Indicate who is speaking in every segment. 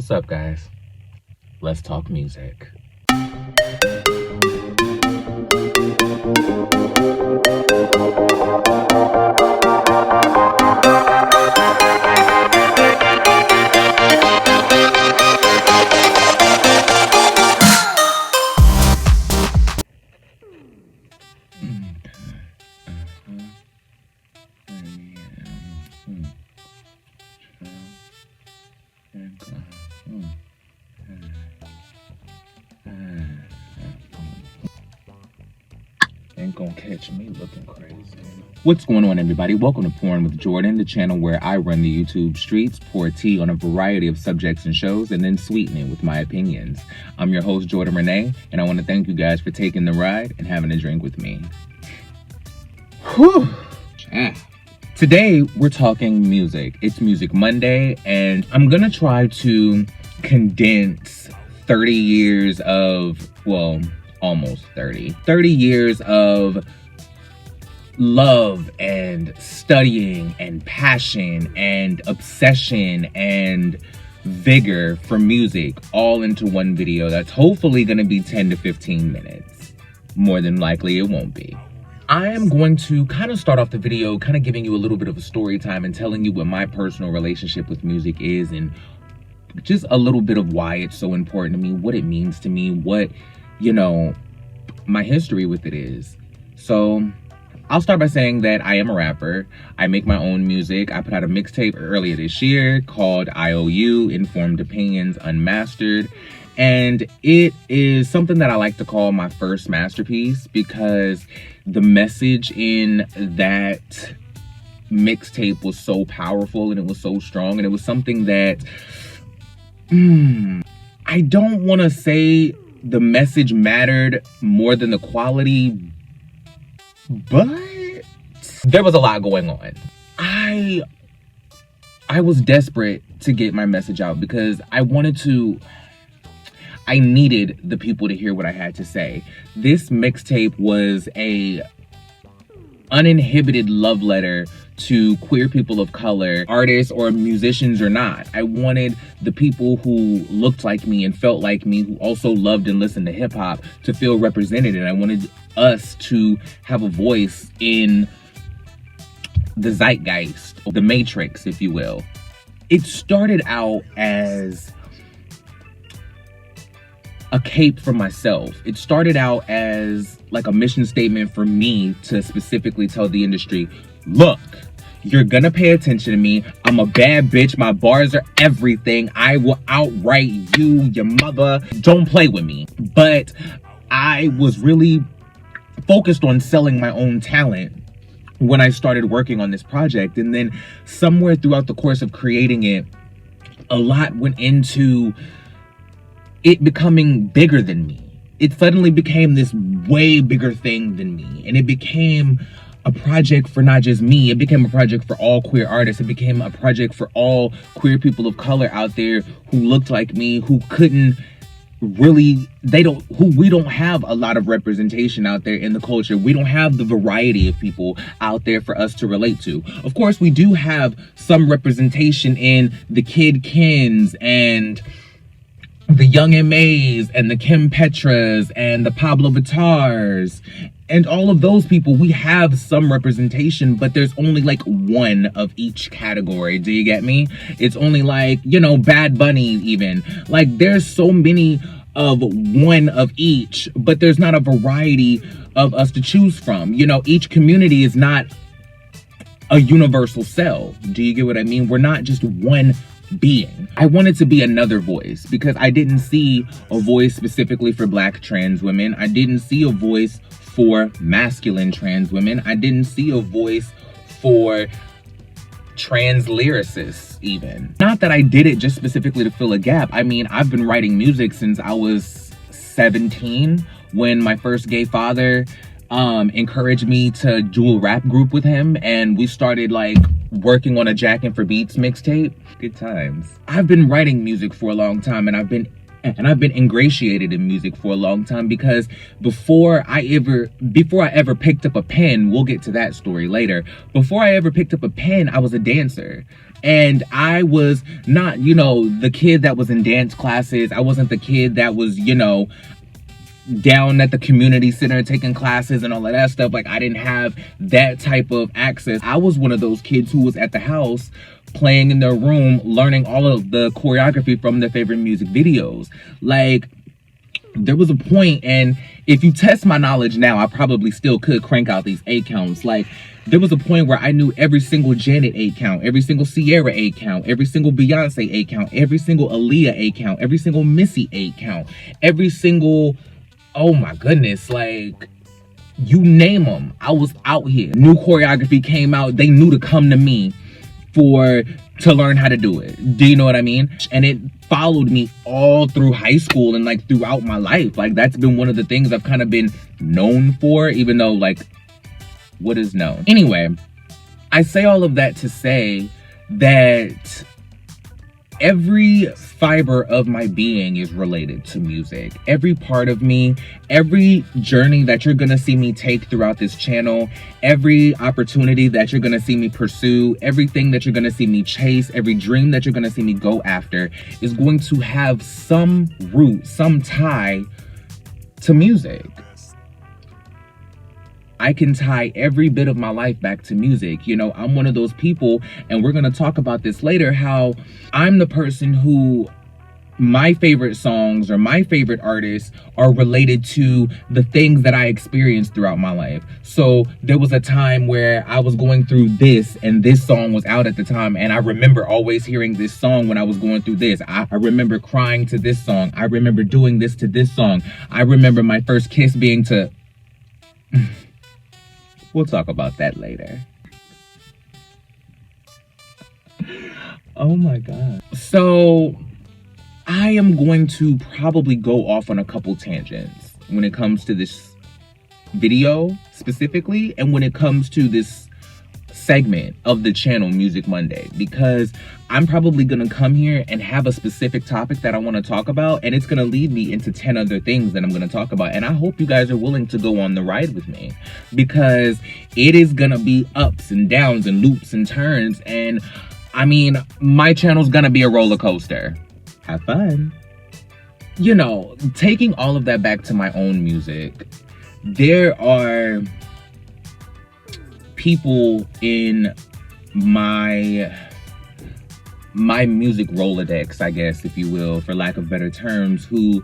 Speaker 1: What's up, guys? Let's talk music. Ain't gonna catch me looking crazy. What's going on, everybody? Welcome to Porn with Jordan, the channel where I run the YouTube streets, pour tea on a variety of subjects and shows, and then sweeten it with my opinions. I'm your host, JordenRanae, and I want to thank you guys for taking the ride and having a drink with me. Whew. Today, we're talking music. It's Music Monday, and I'm gonna try to condense 30 years of, well, almost 30 years of love and studying and passion and obsession and vigor for music all into one video that's hopefully going to be 10 to 15 minutes. More than likely it won't be. I am going to kind of start off the video kind of giving you a little bit of a story time and telling you what my personal relationship with music is and just a little bit of why it's so important to me, what it means to me, what, you know, my history with it is. So I'll start by saying that I am a rapper. I make my own music. I put out a mixtape earlier this year called IOU, Informed Opinions Unmastered. And it is something that I like to call my first masterpiece because the message in that mixtape was so powerful and it was so strong. And it was something that, I don't want to say the message mattered more than the quality, but there was a lot going on. I was desperate to get my message out because I needed the people to hear what I had to say. This mixtape was a uninhibited love letter to queer people of color, artists or musicians or not. I wanted the people who looked like me and felt like me, who also loved and listened to hip hop, to feel represented. And I wanted us to have a voice in the zeitgeist, the matrix, if you will. It started out as a cape for myself. It started out as like a mission statement for me to specifically tell the industry, look, you're gonna pay attention to me. I'm a bad bitch. My bars are everything. I will outright you, your mother. Don't play with me. But I was really focused on selling my own talent when I started working on this project. And then somewhere throughout the course of creating it, a lot went into it becoming bigger than me. It suddenly became this way bigger thing than me. And it became a project for not just me. It became a project for all queer artists. It became a project for all queer people of color out there who looked like me, who couldn't really, we don't have a lot of representation out there in the culture. We don't have the variety of people out there for us to relate to. Of course, we do have some representation in the Kid Kins and the Young M.A.'s and the Kim Petras and the Pablo Vittars and all of those people. We have some representation, but there's only like one of each category. Do you get me? It's only like, you know, Bad Bunny even. Like there's so many of one of each, but there's not a variety of us to choose from. You know, each community is not a universal cell. Do you get what I mean? We're not just one being. I wanted to be another voice because I didn't see a voice specifically for Black trans women. I didn't see a voice for masculine trans women. I didn't see a voice for trans lyricists even. Not that I did it just specifically to fill a gap. I mean, I've been writing music since I was 17 when my first gay father encouraged me to do a rap group with him, and we started like working on a Jackin' for Beats mixtape. Good times. I've been writing music for a long time, and I've been And I've been ingratiated in music for a long time because before I ever picked up a pen, we'll get to that story later. Before I ever picked up a pen, I was a dancer. And I was not, the kid that was in dance classes. I wasn't the kid that was, down at the community center taking classes and all of that stuff. Like, I didn't have that type of access. I was one of those kids who was at the house playing in their room, learning all of the choreography from their favorite music videos. Like, there was a point, and if you test my knowledge now, I probably still could crank out these 8 counts. Like, there was a point where I knew every single Janet 8 count, every single Sierra 8 count, every single Beyonce 8 count, every single Aaliyah 8 count, every single Missy 8 count, every single, oh my goodness, like, you name them, I was out here. New choreography came out, they knew to come to me to learn how to do it. Do you know what I mean? And it followed me all through high school and like throughout my life. Like, that's been one of the things I've kind of been known for, even though, like, what is known? Anyway, I say all of that to say that every fiber of my being is related to music. Every part of me, every journey that you're gonna see me take throughout this channel, every opportunity that you're gonna see me pursue, everything that you're gonna see me chase, every dream that you're gonna see me go after is going to have some root, some tie to music. I can tie every bit of my life back to music. I'm one of those people, and we're going to talk about this later, how I'm the person who my favorite songs or my favorite artists are related to the things that I experienced throughout my life. So there was a time where I was going through this, and this song was out at the time, and I remember always hearing this song when I was going through this. I remember crying to this song. I remember doing this to this song. I remember my first kiss being to... We'll talk about that later. Oh my God. So I am going to probably go off on a couple tangents when it comes to this video specifically, and when it comes to this segment of the channel, Music Monday, because I'm probably gonna come here and have a specific topic that I want to talk about, and it's gonna lead me into 10 other things that I'm gonna talk about. And I hope you guys are willing to go on the ride with me, because it is gonna be ups and downs and loops and turns. And I mean, my channel's gonna be a roller coaster. Have fun. Taking all of that back to my own music, there are people in my music Rolodex, I guess, if you will, for lack of better terms, who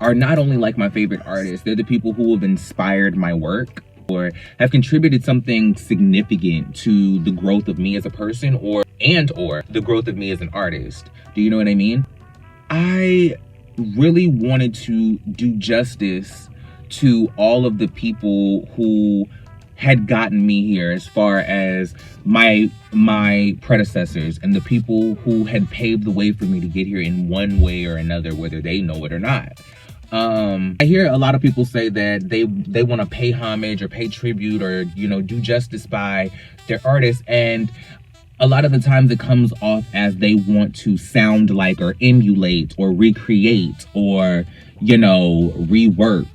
Speaker 1: are not only like my favorite artists, they're the people who have inspired my work or have contributed something significant to the growth of me as a person or the growth of me as an artist. Do you know what I mean? I really wanted to do justice to all of the people who had gotten me here, as far as my predecessors and the people who had paved the way for me to get here in one way or another, whether they know it or not. I hear a lot of people say that they want to pay homage or pay tribute or, do justice by their artists. And a lot of the times it comes off as they want to sound like or emulate or recreate or, rework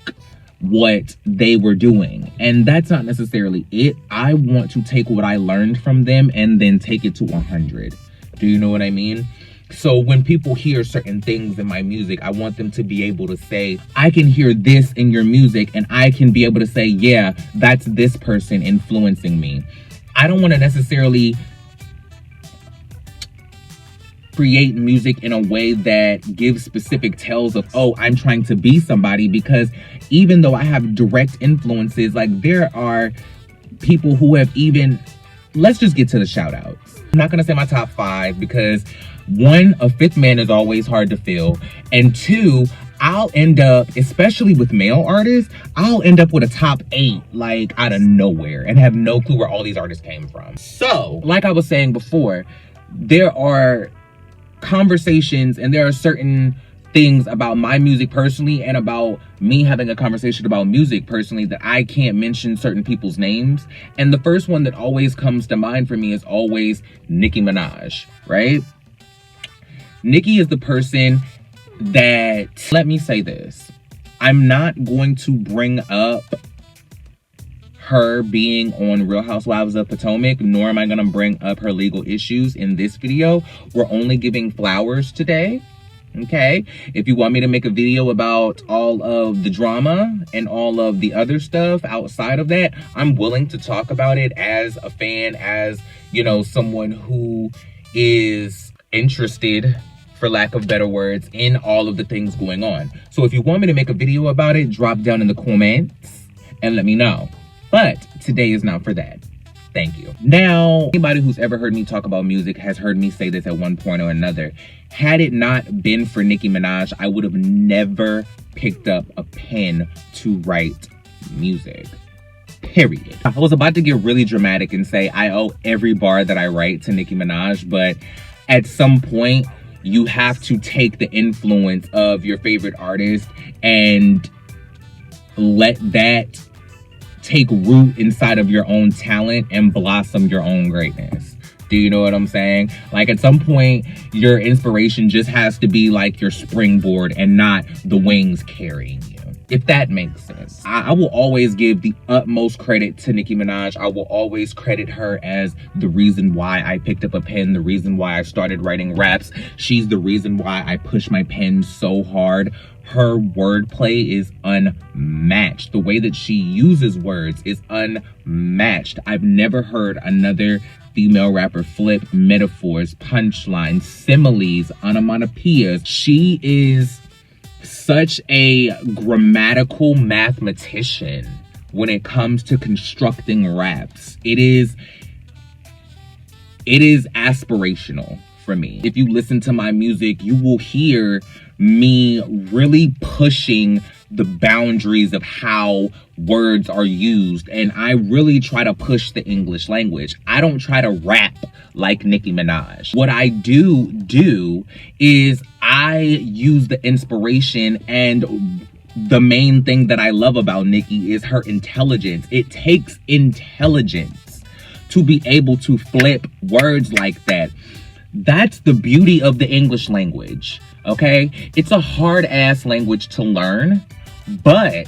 Speaker 1: what they were doing. And that's not necessarily it. I want to take what I learned from them and then take it to 100. Do you know what I mean? So when people hear certain things in my music, I want them to be able to say, I can hear this in your music, and I can be able to say, yeah, that's this person influencing me. I don't want to necessarily create music in a way that gives specific tells of, oh, I'm trying to be somebody, because even though I have direct influences, like, there are people who have even, let's just get to the shout outs. I'm not gonna say my top 5 because 1, a 5th man is always hard to fill, and 2, I'll end up, especially with male artists, I'll end up with a top 8 like out of nowhere and have no clue where all these artists came from. So, like I was saying before, there are conversations and there are certain things about my music personally and about me having a conversation about music personally that I can't mention certain people's names. And the first one that always comes to mind for me is always Nicki Minaj, right? Nicki is the person that, let me say this, I'm not going to bring up her being on Real Housewives of Potomac, nor am I going to bring up her legal issues in this video. We're only giving flowers today, okay? If you want me to make a video about all of the drama and all of the other stuff outside of that, I'm willing to talk about it as a fan, as, you know, someone who is interested, for lack of better words, in all of the things going on. So if you want me to make a video about it, drop down in the comments and let me know. But today is not for that. Thank you. Now, anybody who's ever heard me talk about music has heard me say this at one point or another. Had it not been for Nicki Minaj, I would have never picked up a pen to write music. Period. I was about to get really dramatic and say I owe every bar that I write to Nicki Minaj, but at some point, you have to take the influence of your favorite artist and let that take root inside of your own talent and blossom your own greatness. Do you know what I'm saying? Like, at some point, your inspiration just has to be like your springboard and not the wings carrying you, if that makes sense. I will always give the utmost credit to Nicki Minaj. I will always credit her as the reason why I picked up a pen, the reason why I started writing raps. She's the reason why I push my pen so hard. Her wordplay is unmatched. The way that she uses words is unmatched. I've never heard another female rapper flip metaphors, punchlines, similes, onomatopoeias. She is such a grammatical mathematician when it comes to constructing raps. It is aspirational for me. If you listen to my music, you will hear me really pushing the boundaries of how words are used, and I really try to push the English language. I don't try to rap like Nicki Minaj. What I do is I use the inspiration, and the main thing that I love about Nicki is her intelligence. It takes intelligence to be able to flip words like that. That's the beauty of the English language, okay? It's a hard-ass language to learn, but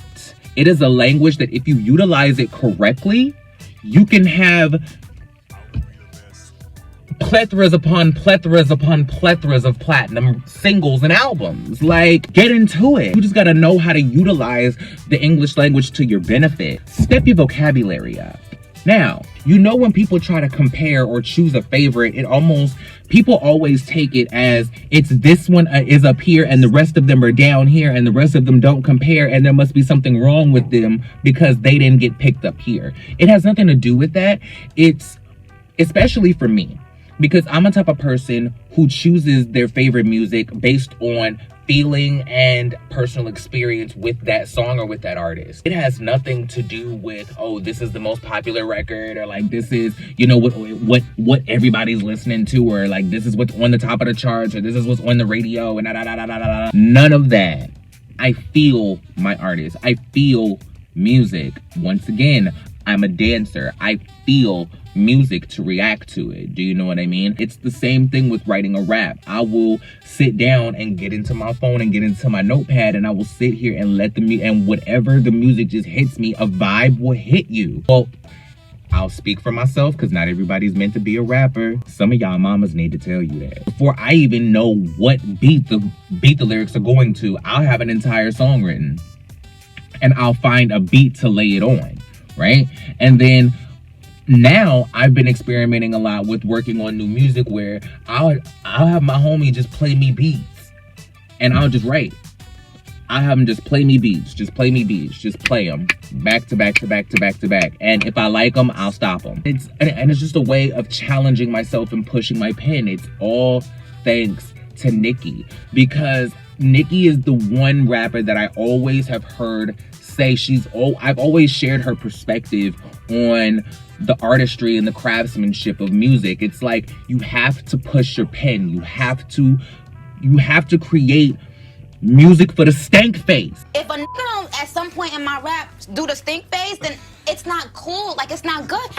Speaker 1: it is a language that if you utilize it correctly, you can have plethoras upon plethoras upon plethoras of platinum singles and albums. Like, get into it. You just gotta know how to utilize the English language to your benefit. Step your vocabulary up. Now, you know, when people try to compare or choose a favorite, people always take it as it's this one is up here and the rest of them are down here and the rest of them don't compare and there must be something wrong with them because they didn't get picked up here. It has nothing to do with that. It's especially for me, because I'm a type of person who chooses their favorite music based on feeling and personal experience with that song or with that artist. It has nothing to do with, oh, this is the most popular record, or like this is, you know, what everybody's listening to, or like this is what's on the top of the charts, or this is what's on the radio, and none of that. I feel my artist. I feel music. Once again, I'm a dancer. I feel music to react to it. Do you know what I mean? It's the same thing with writing a rap. I will sit down and get into my phone and get into my notepad, and I will sit here and let and whatever the music just hits me, a vibe will hit you. Well, I'll speak for myself, because not everybody's meant to be a rapper. Some of y'all mamas need to tell you that. Before I even know what beat the lyrics are going to, I'll have an entire song written, and I'll find a beat to lay it on, right? And then now I've been experimenting a lot with working on new music, where I'll have my homie just play me beats and I'll just write. I'll have him just play me beats, just play them back to back to back to back to back. And if I like them, I'll stop them. It's just a way of challenging myself and pushing my pen. It's all thanks to Nicki, because Nicki is the one rapper that I always have heard say I've always shared her perspective on the artistry and the craftsmanship of music. It's like, you have to push your pen. You have to create music for the stank face.
Speaker 2: If a nigga don't at some point in my rap do the stink face, then it's not cool. Like, it's not good.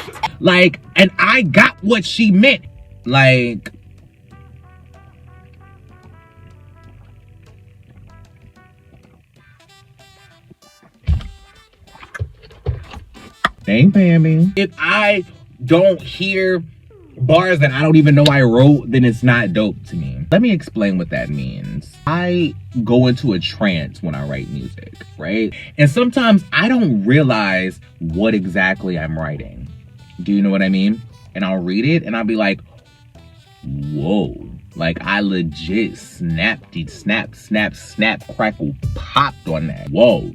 Speaker 1: Like, and I got what she meant. Like, They ain't paying me. If I don't hear bars that I don't even know I wrote, then it's not dope to me. Let me explain what that means. I go into a trance when I write music, right? And sometimes I don't realize what exactly I'm writing. Do you know what I mean? And I'll read it and I'll be like, whoa. Like, I legit snap, crackle, popped on that. Whoa.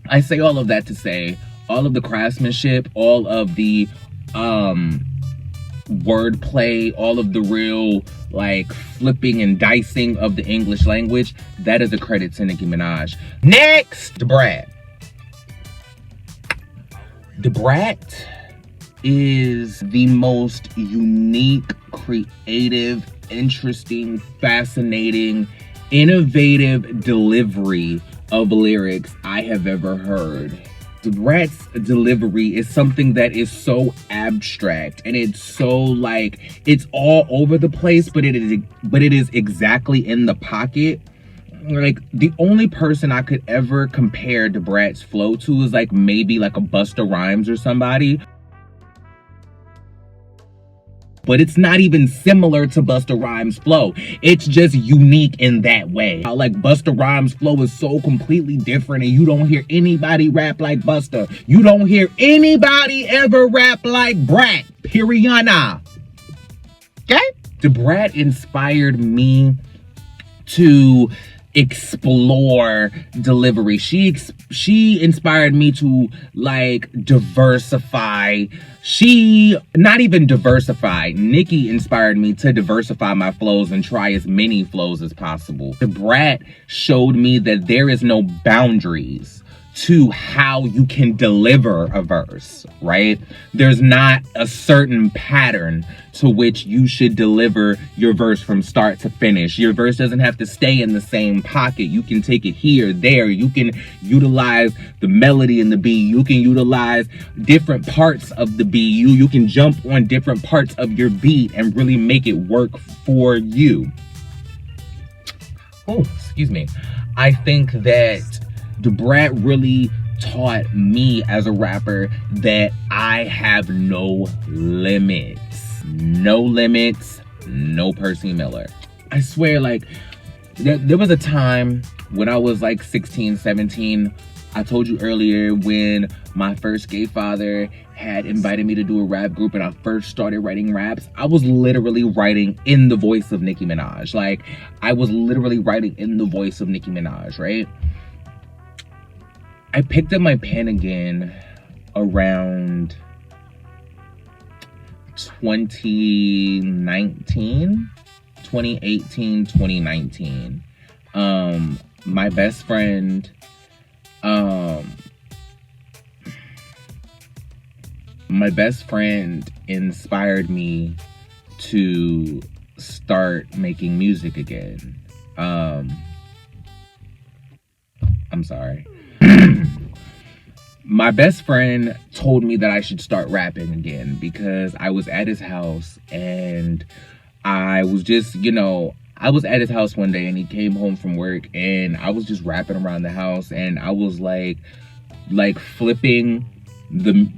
Speaker 1: I say all of that to say, all of the craftsmanship, all of the wordplay, all of the real, like, flipping and dicing of the English language, that is a credit to Nicki Minaj. Next, Da Brat. Da Brat is the most unique, creative, interesting, fascinating, innovative delivery of lyrics I have ever heard. Da Brat's delivery is something that is so abstract and it's so, like, it's all over the place, but it is exactly in the pocket. Like, the only person I could ever compare Da Brat's flow to is like maybe like a Busta Rhymes or somebody. But it's not even similar to Busta Rhymes' flow. It's just unique in that way. How, like, Busta Rhymes' flow is so completely different and you don't hear anybody rap like Busta. You don't hear anybody ever rap like Brat. Periana. Okay? Da Brat inspired me to explore delivery. She inspired me to, like, diversify. Not even diversify. Nicki inspired me to diversify my flows and try as many flows as possible. Da Brat showed me that there is no boundaries to how you can deliver a verse, right? There's not a certain pattern to which you should deliver your verse from start to finish. Your verse doesn't have to stay in the same pocket. You can take it here, there. You can utilize the melody in the beat. You can utilize different parts of the beat. You can jump on different parts of your beat and really make it work for you. Oh, excuse me. I think that Da Brat really taught me as a rapper that I have no limits. No limits, no Percy Miller. I swear, like, there was a time when I was like 16, 17. I told you earlier when my first gay father had invited me to do a rap group and I first started writing raps, I was literally writing in the voice of Nicki Minaj. Like, I was literally writing in the voice of Nicki Minaj, right? I picked up my pen again around 2018, 2019. My best friend, inspired me to start making music again. I'm sorry. My best friend told me that I should start rapping again because I was at his house and I was just, I was at his house one day and he came home from work and I was just rapping around the house and I was like flipping the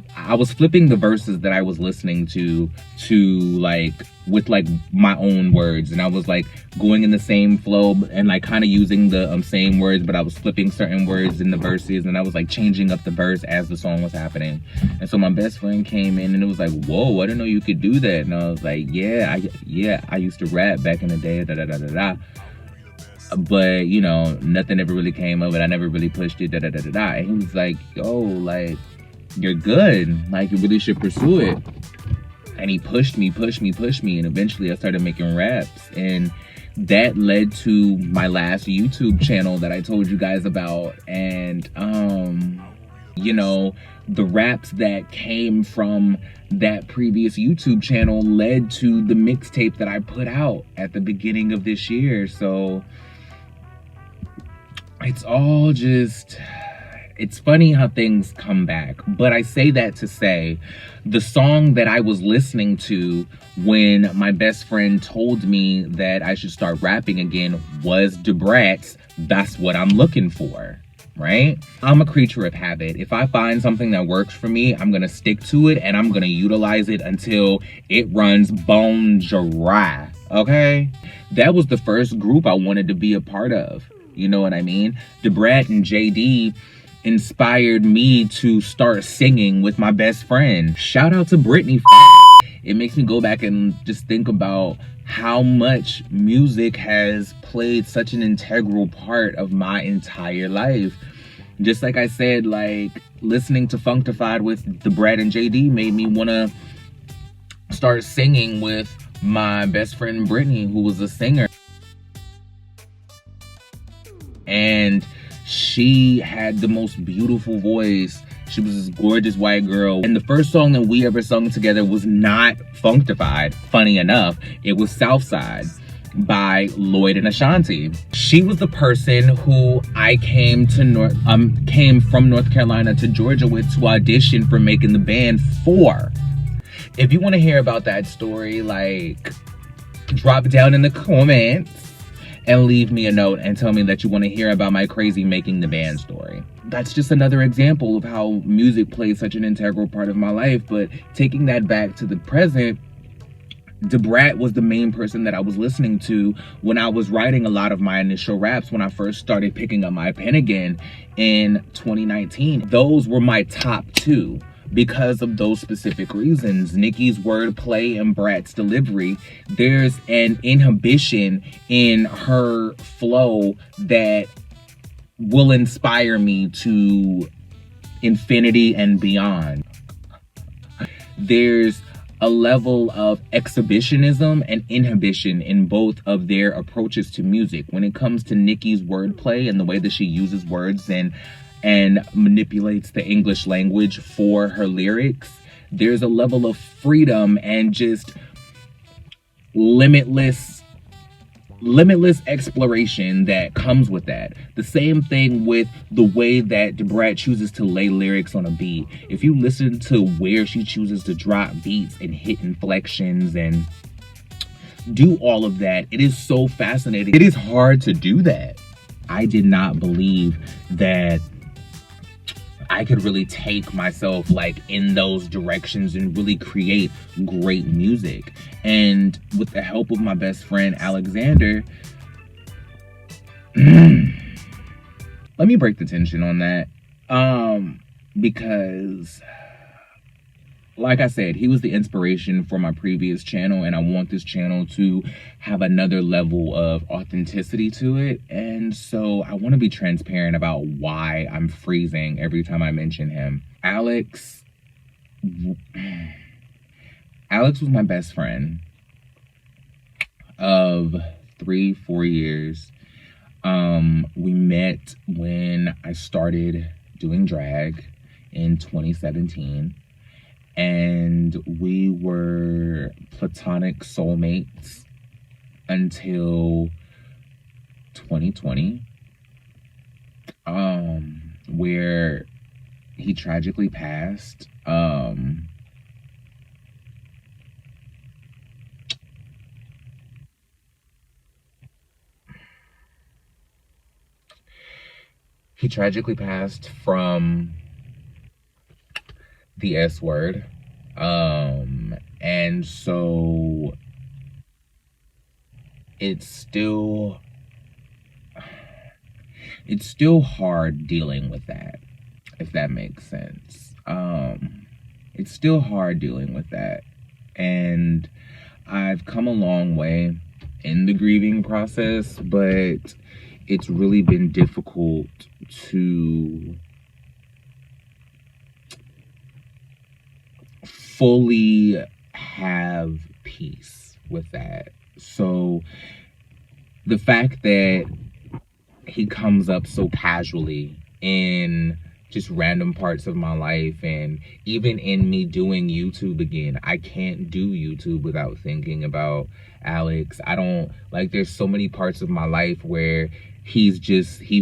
Speaker 1: verses that I was listening to like with like my own words, and I was like going in the same flow and like kind of using the same words, but I was flipping certain words in the verses and I was like changing up the verse as the song was happening. And so my best friend came in and it was like, whoa, I didn't know you could do that. And I was like, yeah, I used to rap back in the day, but nothing ever really came of it. I never really pushed it, And he was like, yo, like, you're good, like, you really should pursue it. And he pushed me, and eventually I started making raps, and that led to my last YouTube channel that I told you guys about. And the raps that came from that previous YouTube channel led to the mixtape that I put out at the beginning of this year. So it's all just, it's funny how things come back. But I say that to say, the song that I was listening to when my best friend told me that I should start rapping again was Da Brat's That's What I'm Looking For, right? I'm a creature of habit. If I find something that works for me, I'm gonna stick to it and I'm gonna utilize it until it runs bone dry, okay? That was the first group I wanted to be a part of. You know what I mean? DeBrat and JD inspired me to start singing with my best friend. Shout out to Brittany. It makes me go back and just think about how much music has played such an integral part of my entire life. Just like I said, like listening to Functified with DeBrat and JD made me want to start singing with my best friend Brittany, who was a singer. And she had the most beautiful voice. She was this gorgeous white girl. And the first song that we ever sung together was not Functified. Funny enough, it was Southside by Lloyd and Ashanti. She was the person who I came from North Carolina to Georgia with to audition for making the band for. If you want to hear about that story, like, drop down in the comments and leave me a note and tell me that you want to hear about my crazy making the band story. That's just another example of how music plays such an integral part of my life. But taking that back to the present, DeBrat was the main person that I was listening to when I was writing a lot of my initial raps when I first started picking up my pen again in 2019. Those were my top two because of those specific reasons. Nicki's wordplay and Brat's delivery. There's an inhibition in her flow that will inspire me to infinity and beyond. There's a level of exhibitionism and inhibition in both of their approaches to music. When it comes to Nicki's wordplay and the way that she uses words and manipulates the English language for her lyrics, there's a level of freedom and just limitless exploration that comes with that. The same thing with the way that DeBrat chooses to lay lyrics on a beat. If you listen to where she chooses to drop beats and hit inflections and do all of that, it is so fascinating. It is hard to do that. I did not believe that I could really take myself like in those directions and really create great music. And with the help of my best friend Alexander, let me break the tension on that. Because like I said, he was the inspiration for my previous channel, and I want this channel to have another level of authenticity to it. And so I want to be transparent about why I'm freezing every time I mention him. Alex was my best friend of 3-4 years. We met when I started doing drag in 2017. And we were platonic soulmates until 2020, where he tragically passed. He tragically passed from the S word. And so it's still hard dealing with that, if that makes sense. It's still hard dealing with that. And I've come a long way in the grieving process, but it's really been difficult to fully have peace with that. So the fact that he comes up so casually in just random parts of my life, and even in me doing YouTube again, I can't do YouTube without thinking about Alex. There's so many parts of my life where he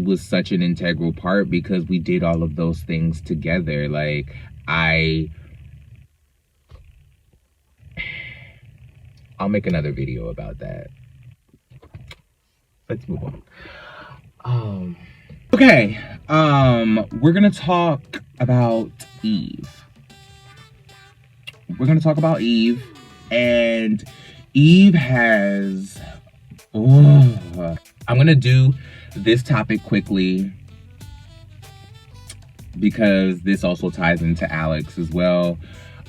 Speaker 1: was such an integral part because we did all of those things together. Like, I'll make another video about that. Let's move on. Okay, we're gonna talk about Eve. We're gonna talk about Eve, and Eve has... I'm gonna do this topic quickly because this also ties into Alex as well.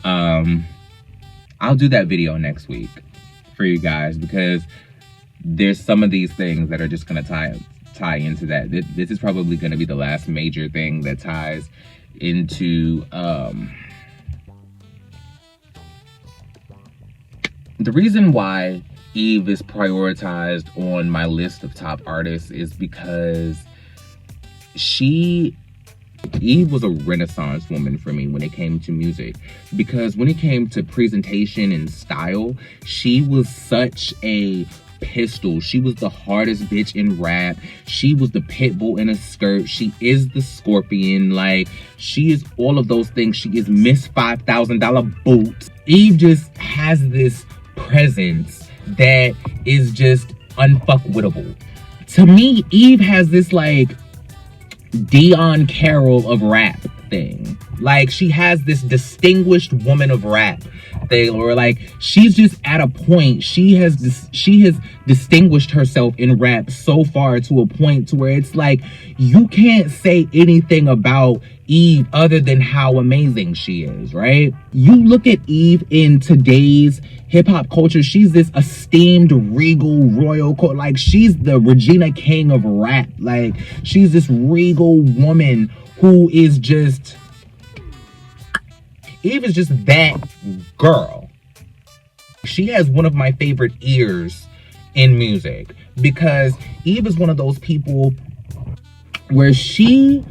Speaker 1: I'll do that video next week for you guys because there's some of these things that are just gonna tie into that. This is probably gonna be the last major thing that ties into the reason why Eve is prioritized on my list of top artists is because Eve was a renaissance woman for me when it came to music. Because when it came to presentation and style, she was such a pistol. She was the hardest bitch in rap. She was the pit bull in a skirt. She is the scorpion. Like, she is all of those things. She is Miss $5,000 boots. Eve just has this presence that is just unfuckwittable. To me, Eve has this like Dion Carroll of rap thing. Like, she has this distinguished woman of rap thing, or like she's just at a point, she has distinguished herself in rap so far to a point to where it's like you can't say anything about Eve other than how amazing she is, right? You look at Eve in today's hip-hop culture, she's this esteemed, regal, royal, like she's the Regina King of rap. Like, she's this regal woman who is just... Eve is just that girl. She has one of my favorite ears in music because Eve is one of those people where the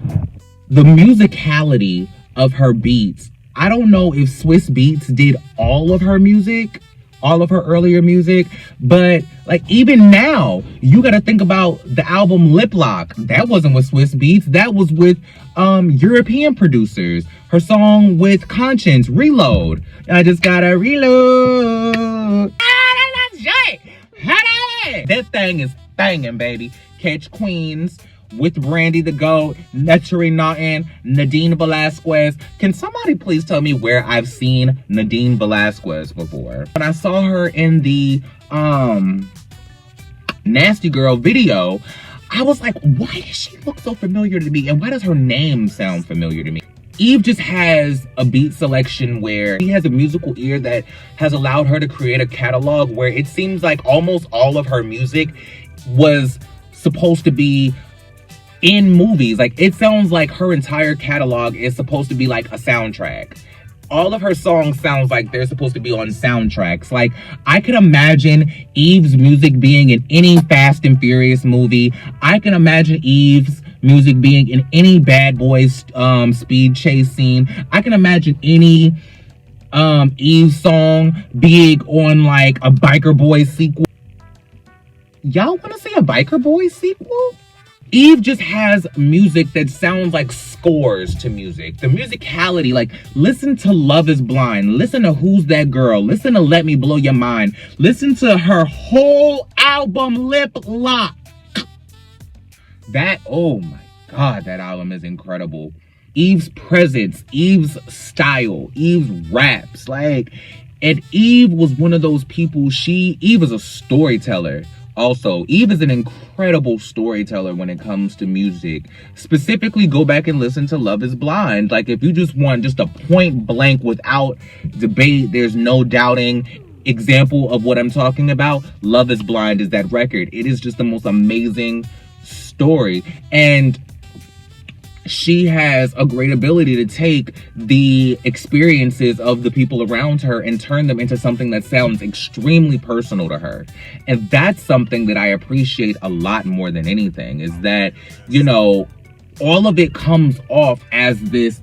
Speaker 1: musicality of her beats, I don't know if Swiss Beats did all of her music, all of her earlier music, but like even now, you gotta think about the album Lip Lock. That wasn't with Swiss Beats, that was with European producers. Her song with Conscience, Reload. I just gotta reload. That thing is banging, baby. Catch Queens with Brandy the Goat, Netchery Naughton, Nadine Velazquez. Can somebody please tell me where I've seen Nadine Velazquez before? When I saw her in the Nasty Girl video, I was like, why does she look so familiar to me? And why does her name sound familiar to me? Eve just has a beat selection where she has a musical ear that has allowed her to create a catalog where it seems like almost all of her music was supposed to be in movies. Like, it sounds like her entire catalog is supposed to be like a soundtrack. All of her songs sounds like they're supposed to be on soundtracks. Like, I can imagine Eve's music being in any Fast and Furious movie. I can imagine Eve's music being in any Bad Boys speed chase scene. I can imagine any Eve song being on like a Biker Boys sequel. Y'all want to see a Biker Boys sequel? Eve just has music that sounds like scores to music. The musicality, like, listen to Love is Blind. Listen to Who's That Girl. Listen to Let Me Blow Your Mind. Listen to her whole album, Lip Lock. That, oh my God, that album is incredible. Eve's presence, Eve's style, Eve's raps, like, and Eve was one of those people, Eve is a storyteller. Also, Eve is an incredible storyteller when it comes to music. Specifically, go back and listen to Love is Blind. Like, if you just want just a point blank without debate, there's no doubting example of what I'm talking about, Love is Blind is that record. It is just the most amazing story. And she has a great ability to take the experiences of the people around her and turn them into something that sounds extremely personal to her. And that's something that I appreciate a lot more than anything, is that, you know, all of it comes off as this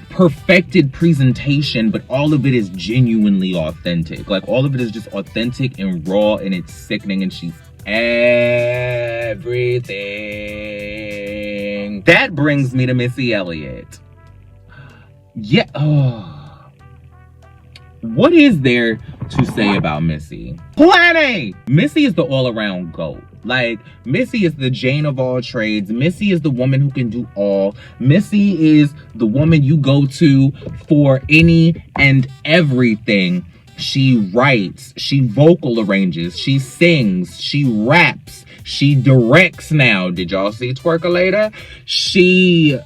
Speaker 1: perfected presentation, but all of it is genuinely authentic. Like, all of it is just authentic and raw, and it's sickening, and she's everything. That brings me to Missy Elliott. Yeah. Oh. What is there to say about Missy. Plan A! Missy is the all-around GOAT. Like, Missy is the Jane of all trades. Missy is the woman who can do all. Missy is the woman you go to for any and everything. She writes, she vocal arranges, she sings, she raps, she directs now. Did y'all see Twerkulator? She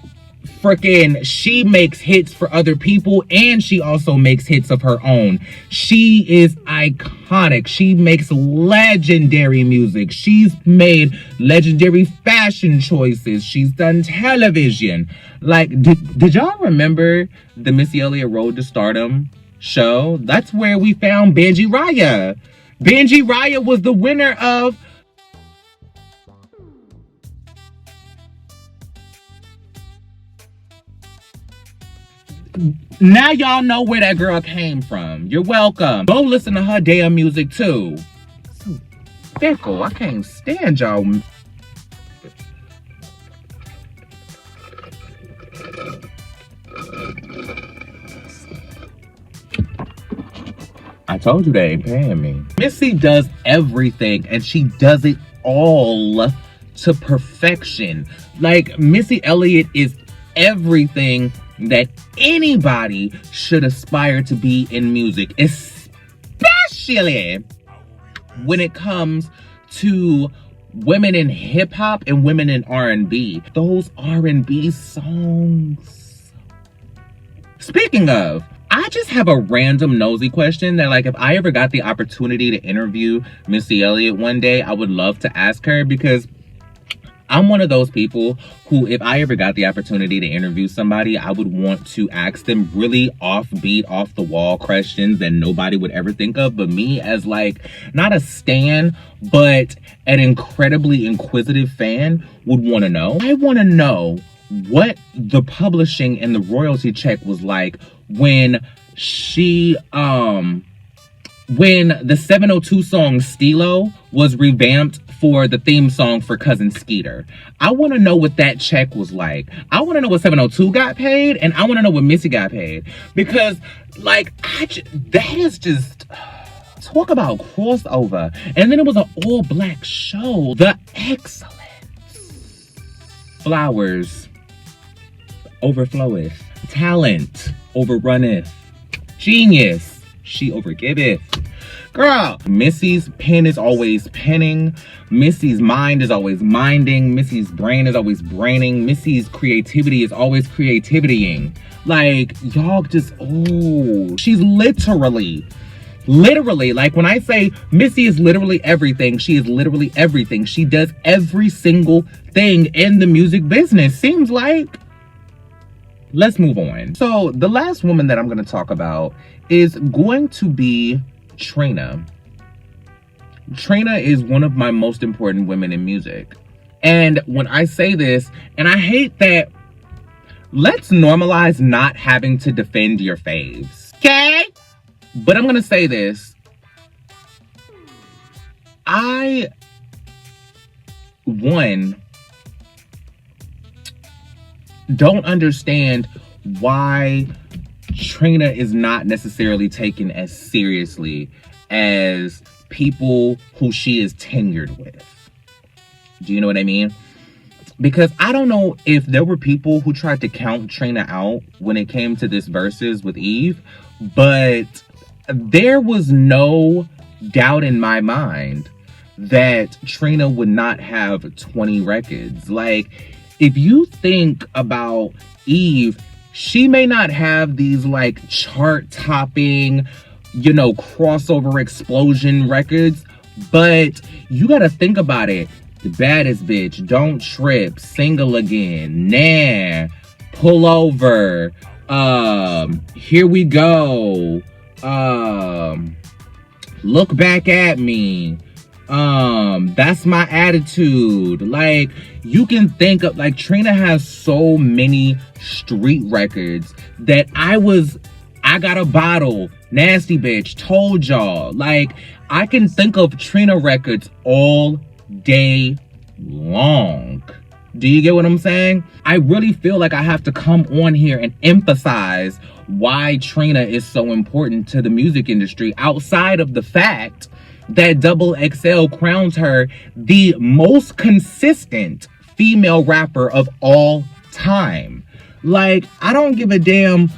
Speaker 1: makes hits for other people, and she also makes hits of her own. She is iconic. She makes legendary music. She's made legendary fashion choices. She's done television. Like, did y'all remember the Missy Elliott Road to Stardom show? That's where we found Benji Raya. Benji Raya was the winner of Now y'all know where that girl came from. You're welcome. Go listen to her damn music too. So fickle. I can't stand y'all. I told you they ain't paying me. Missy does everything, and she does it all to perfection. Like, Missy Elliott is everything that anybody should aspire to be in music, especially when it comes to women in hip-hop and women in R&B. Those R&B songs. Speaking of, I just have a random nosy question that, like, if I ever got the opportunity to interview Missy Elliott one day, I would love to ask her, because I'm one of those people who, if I ever got the opportunity to interview somebody, I would want to ask them really offbeat, off the wall questions that nobody would ever think of. But me, as like, not a stan, but an incredibly inquisitive fan, would want to know. I want to know what the publishing and the royalty check was like when she, when the 702 song Stilo was revamped for the theme song for Cousin Skeeter. I want to know what that check was like. I want to know what 702 got paid, and I want to know what Missy got paid. Because, like, that is just... Talk about crossover. And then it was an all-black show. The excellence. Flowers overfloweth. Talent overrunneth. Genius, she overgiveth. Girl, Missy's pen is always penning. Missy's mind is always minding. Missy's brain is always braining. Missy's creativity is always creativitying. Like, y'all just, oh, she's literally, like, when I say Missy is literally everything, she is literally everything. She does every single thing in the music business, seems like. Let's move on. So the last woman that I'm going to talk about is going to be Trina. Trina is one of my most important women in music. And when I say this, and I hate that, let's normalize not having to defend your faves, okay? But I'm gonna say this. I, one, don't understand why Trina is not necessarily taken as seriously as people who she is tenured with. Do you know what I mean? Because I don't know if there were people who tried to count Trina out when it came to this verses with Eve, but there was no doubt in my mind that Trina would not have 20 records. Like, if you think about Eve, she may not have these like chart-topping, you know, crossover explosion records, but you gotta think about it. The Baddest Bitch, Don't Trip, Single Again, Nah, Pull Over, Here We Go, Look Back at Me, That's My Attitude. Like, you can think of, like, Trina has so many street records that I Got a Bottle, Nasty Bitch, Told Y'all. Like, I can think of Trina records all day long. Do you get what I'm saying? I really feel like I have to come on here and emphasize why Trina is so important to the music industry, outside of the fact that Double XL crowns her the most consistent female rapper of all time. Like, I don't give a damn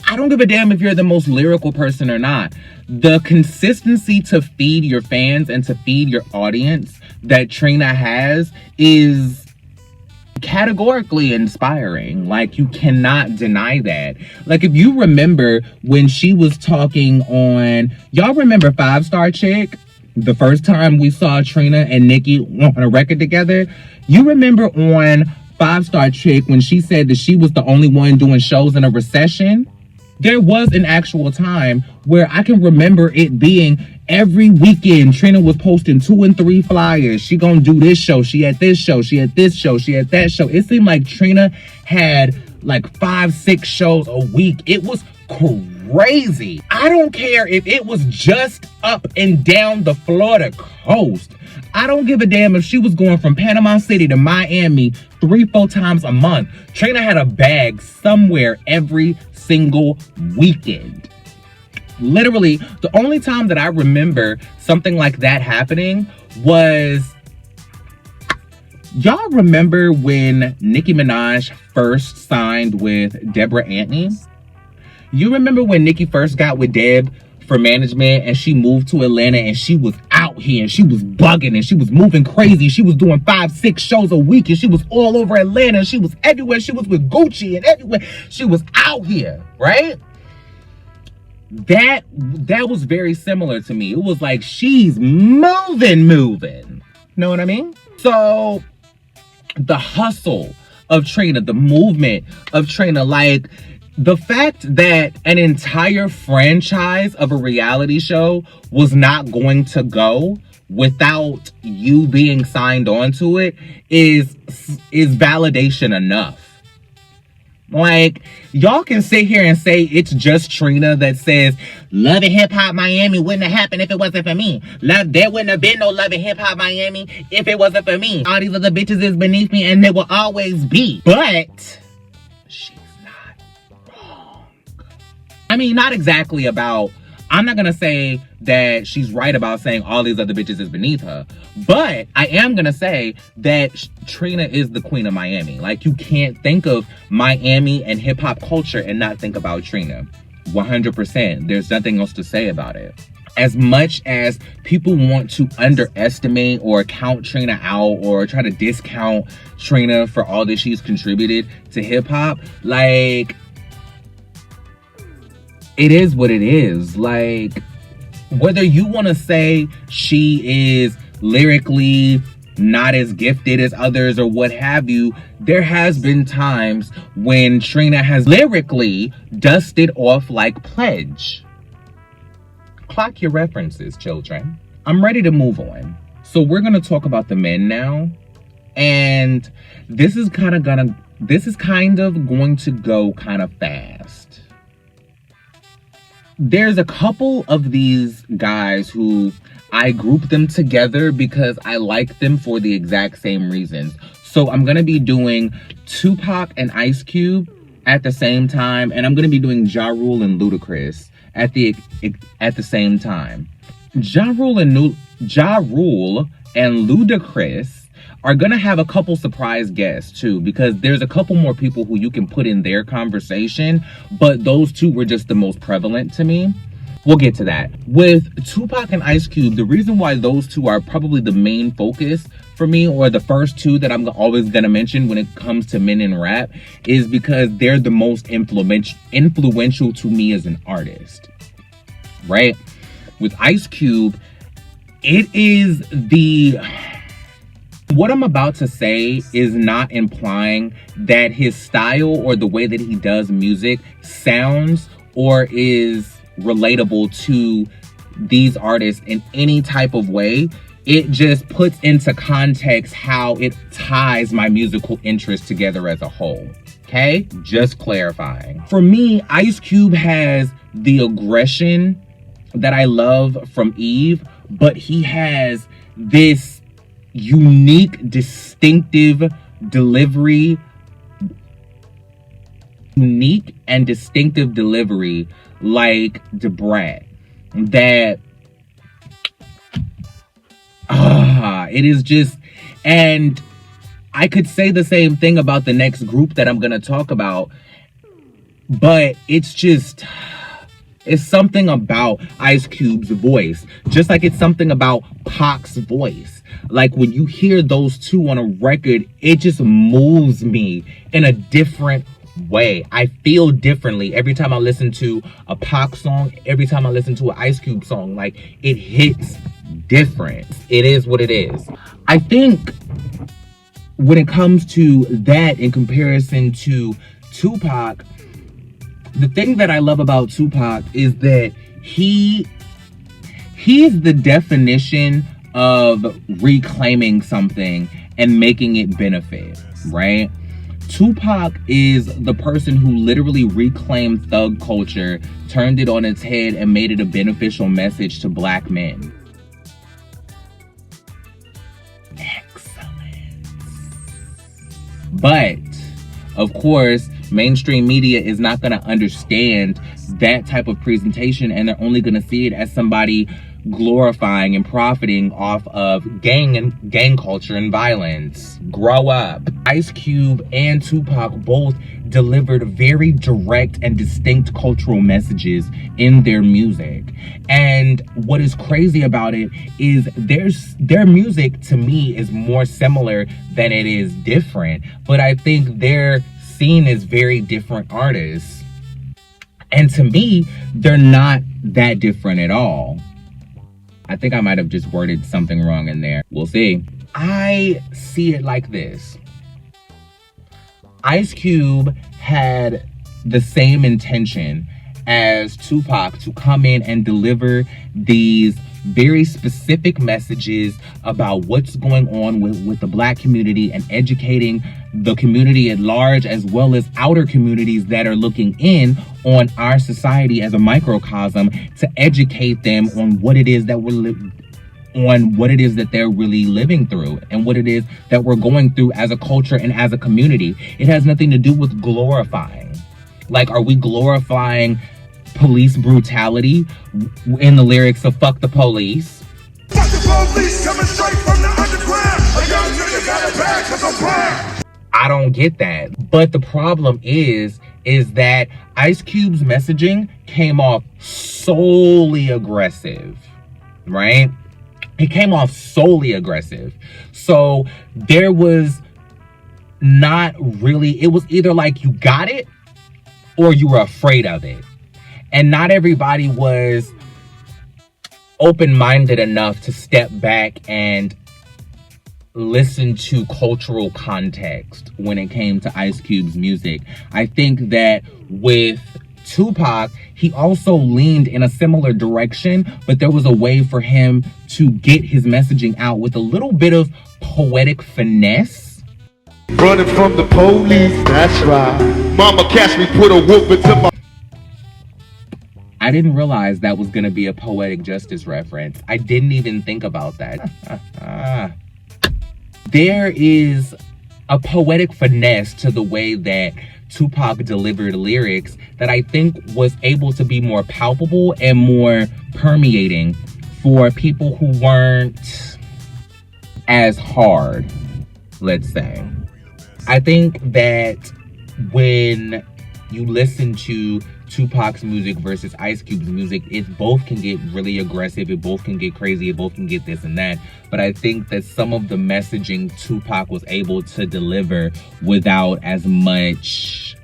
Speaker 1: I don't give a damn if you're the most lyrical person or not. The consistency to feed your fans and to feed your audience that Trina has is categorically inspiring. Like, you cannot deny that. Like, if you remember when she was talking on, y'all remember 5 Star Chick? The first time we saw Trina and Nicki on a record together? You remember on 5 Star Chick when she said that she was the only one doing shows in a recession? There was an actual time where I can remember it being every weekend Trina was posting 2 and 3 flyers. She gonna do this show, she at this show, she at this show, she at that show. It seemed like Trina had like 5, 6 shows a week. It was crazy. I don't care if it was just up and down the Florida coast. I don't give a damn if she was going from Panama City to Miami 3-4 times a month. Trina had a bag somewhere every single weekend. Literally, the only time that I remember something like that happening was, y'all remember when Nicki Minaj first signed with Deborah Antony? You remember when Nicki first got with Deb for management and she moved to Atlanta and she was out here and she was bugging and she was moving crazy. She was doing 5, 6 shows a week and she was all over Atlanta. She was everywhere. She was with Gucci and everywhere. She was out here, right? That was very similar to me. It was like, she's moving. Know what I mean? So the hustle of Trina, the movement of Trina, like, the fact that an entire franchise of a reality show was not going to go without you being signed on to it is validation enough. Like, y'all can sit here and say it's just Trina that says Love and Hip Hop Miami wouldn't have happened if it wasn't for me. There wouldn't have been no Love and Hip Hop Miami if it wasn't for me. All these other bitches is beneath me and they will always be. But she's not wrong. I mean, not exactly about, I'm not gonna say that she's right about saying all these other bitches is beneath her, but I am gonna say that Trina is the queen of Miami. Like, you can't think of Miami and hip hop culture and not think about Trina. 100%. There's nothing else to say about it. As much as people want to underestimate or count Trina out or try to discount Trina for all that she's contributed to hip hop, like, it is what it is. Like, whether you want to say she is lyrically not as gifted as others or what have you, there has been times when Trina has lyrically dusted off like Pledge. Clock your references, children. I'm ready to move on. So we're going to talk about the men now. And this is kind of going to go kind of fast. There's a couple of these guys who I group them together because I like them for the exact same reasons. So I'm going to be doing Tupac and Ice Cube at the same time, and I'm going to be doing Rule and Ludacris at the same time. Rule and Ludacris are going to have a couple surprise guests too, because there's a couple more people who you can put in their conversation, but those two were just the most prevalent to me. We'll get to that. With Tupac and Ice Cube, the reason why those two are probably the main focus for me, or the first two that I'm always gonna mention when it comes to men in rap, is because they're the most influential to me as an artist, right? With Ice Cube, it is what I'm about to say is not implying that his style or the way that he does music sounds or is relatable to these artists in any type of way. It just puts into context how it ties my musical interest together as a whole. Okay? Just clarifying. For me, Ice Cube has the aggression that I love from Eve, but he has this unique, distinctive delivery unique and distinctive delivery like Debrat that it is just, and I could say the same thing about the next group that I'm gonna talk about, but it's something about Ice Cube's voice, just like it's something about Pac's voice. Like when you hear those two on a record, it just moves me in a different way. I feel differently every time I listen to a Pac song, every time I listen to an Ice Cube song. Like, it hits different. It is what it is. I think when it comes to that in comparison to Tupac, the thing that I love about Tupac is that he's the definition of reclaiming something and making it benefit, right? Tupac is the person who literally reclaimed thug culture, turned it on its head, and made it a beneficial message to black men. Excellent. But, of course, mainstream media is not going to understand that type of presentation, and they're only going to see it as somebody glorifying and profiting off of gang culture and violence. Grow up. Ice Cube and Tupac both delivered very direct and distinct cultural messages in their music. And what is crazy about it is their music, to me, is more similar than it is different. But I think they're seen as very different artists. And to me, they're not that different at all. I think I might have just worded something wrong in there. We'll see. I see it like this. Ice Cube had the same intention as Tupac to come in and deliver these very specific messages about what's going on with the black community and educating the community at large, as well as outer communities that are looking in on our society as a microcosm, to educate them on what it is that they're really living through and what it is that we're going through as a culture and as a community. It has nothing to do with glorifying. Like, are we glorifying police brutality in the lyrics of Fuck the Police?
Speaker 3: Fuck the police, coming straight from the underground. A young nigga got a bag 'cause I'm proud.
Speaker 1: I don't get that. But the problem is that Ice Cube's messaging came off solely aggressive, right? It came off solely aggressive. So there was not really, it was either like you got it or you were afraid of it. And not everybody was open-minded enough to step back and listen to cultural context when it came to Ice Cube's music. I think that with Tupac, he also leaned in a similar direction, but there was a way for him to get his messaging out with a little bit of poetic finesse.
Speaker 3: Running from the police, that's right. Mama catch me, put a whoop into my...
Speaker 1: I didn't realize that was going to be a poetic justice reference. I didn't even think about that. There is a poetic finesse to the way that Tupac delivered lyrics that I think was able to be more palpable and more permeating for people who weren't as hard, let's say. I think that when you listen to Tupac's music versus Ice Cube's music, it both can get really aggressive, it both can get crazy, it both can get this and that. But I think that some of the messaging Tupac was able to deliver without as much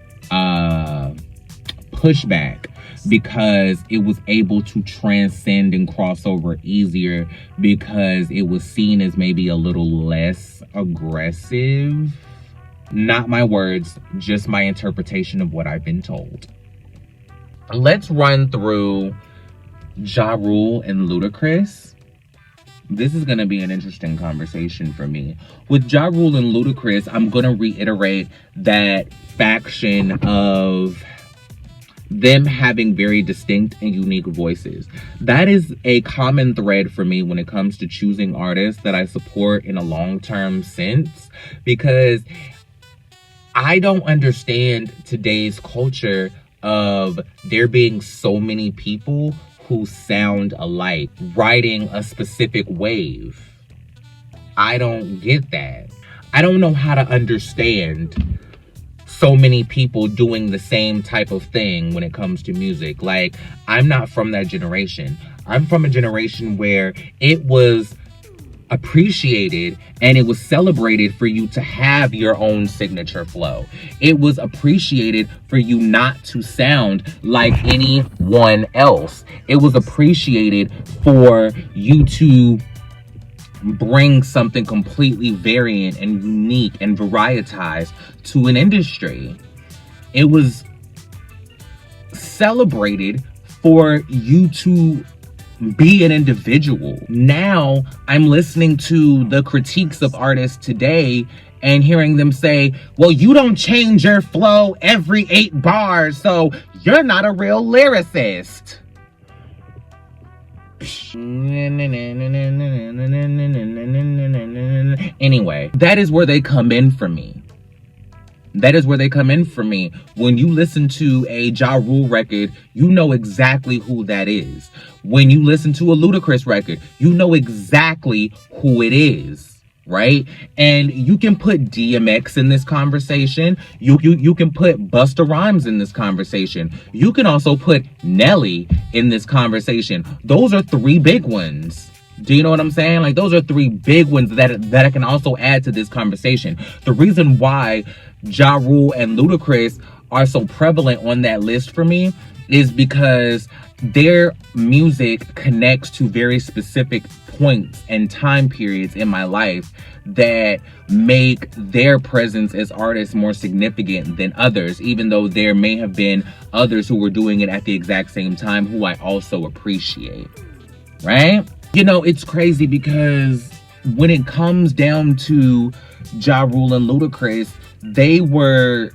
Speaker 1: pushback, because it was able to transcend and cross over easier, because it was seen as maybe a little less aggressive. Not my words, just my interpretation of what I've been told. Let's run through Rule and Ludacris. This is going to be an interesting conversation for me. With Rule and Ludacris, I'm going to reiterate that faction of them having very distinct and unique voices. That is a common thread for me when it comes to choosing artists that I support in a long-term sense, because I don't understand today's culture of there being so many people who sound alike, riding a specific wave. I don't get that. I don't know how to understand so many people doing the same type of thing when it comes to music. Like, I'm not from that generation. I'm from a generation where it was appreciated and it was celebrated for you to have your own signature flow. It was appreciated for you not to sound like anyone else. It was appreciated for you to bring something completely variant and unique and varietized to an industry. It was celebrated for you to be an individual. Now I'm listening to the critiques of artists today and hearing them say, well, you don't change your flow every 8 bars, so you're not a real lyricist. Anyway, that is where they come in for me. That is where they come in for me. When you listen to a Ja Rule record, you know exactly who that is. When you listen to a Ludacris record, you know exactly who it is, right? And you can put DMX in this conversation. You can put Busta Rhymes in this conversation. You can also put Nelly in this conversation. Those are 3 big ones. Do you know what I'm saying? Like, those are 3 big ones that I can also add to this conversation. The reason why Ja Rule and Ludacris are so prevalent on that list for me is because their music connects to very specific points and time periods in my life that make their presence as artists more significant than others, even though there may have been others who were doing it at the exact same time who I also appreciate, right? You know, it's crazy because when it comes down to Ja Rule and Ludacris, they were,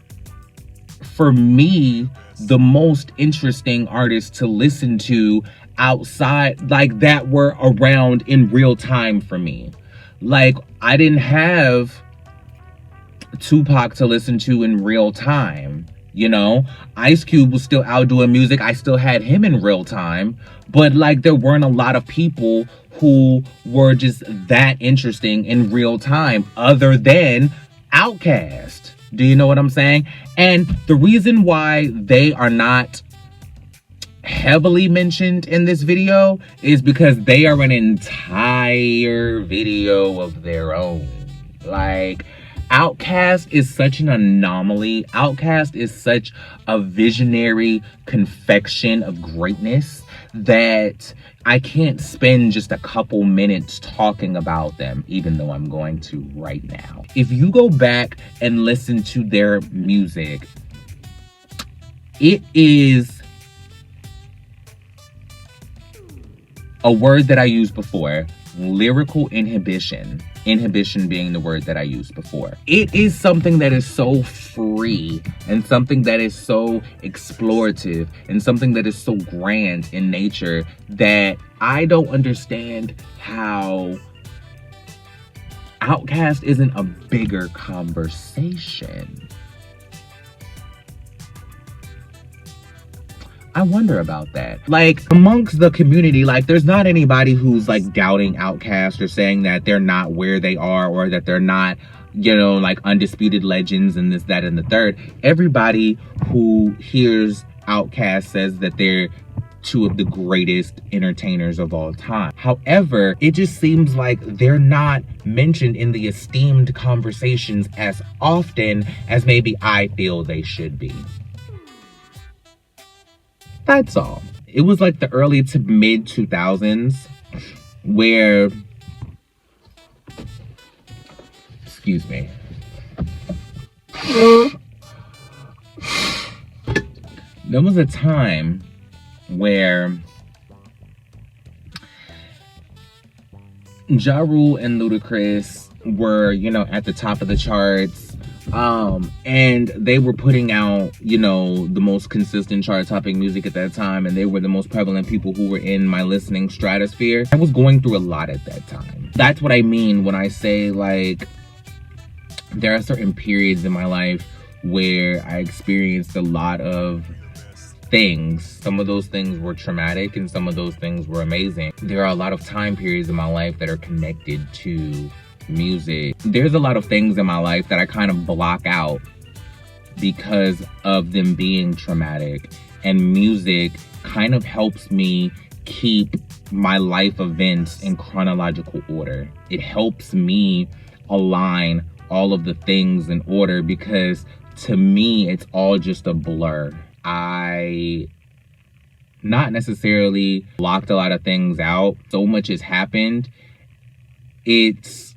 Speaker 1: for me, the most interesting artists to listen to outside, like, that were around in real time for me. Like, I didn't have Tupac to listen to in real time, you know? Ice Cube was still out doing music. I still had him in real time. But, like, there weren't a lot of people who were just that interesting in real time other than Outkast. Do you know what I'm saying? And the reason why they are not heavily mentioned in this video is because they are an entire video of their own. Like, Outkast is such an anomaly. Outkast is such a visionary confection of greatness that I can't spend just a couple minutes talking about them, even though I'm going to right now. If you go back and listen to their music, it is a word that I used before, lyrical inhibition. Inhibition being the word that I used before. It is something that is so free and something that is so explorative and something that is so grand in nature that I don't understand how Outkast isn't a bigger conversation. I wonder about that. Like, amongst the community, like, there's not anybody who's, like, doubting Outkast or saying that they're not where they are or that they're not, you know, like, undisputed legends and this, that, and the third. Everybody who hears Outkast says that they're 2 of the greatest entertainers of all time. However, it just seems like they're not mentioned in the esteemed conversations as often as maybe I feel they should be. That's all. It was like the early to mid 2000s where, excuse me. There was a time where Ja Rule and Ludacris were, you know, at the top of the charts. And they were putting out, you know, the most consistent chart-topping music at that time, and they were the most prevalent people who were in my listening stratosphere. I was going through a lot at that time. That's what I mean when I say, like, there are certain periods in my life where I experienced a lot of things. Some of those things were traumatic and some of those things were amazing. There are a lot of time periods in my life that are connected to music. There's a lot of things in my life that I kind of block out because of them being traumatic, and music kind of helps me keep my life events in chronological order. It helps me align all of the things in order, because to me it's all just a blur. I not necessarily blocked a lot of things out. So much has happened. It's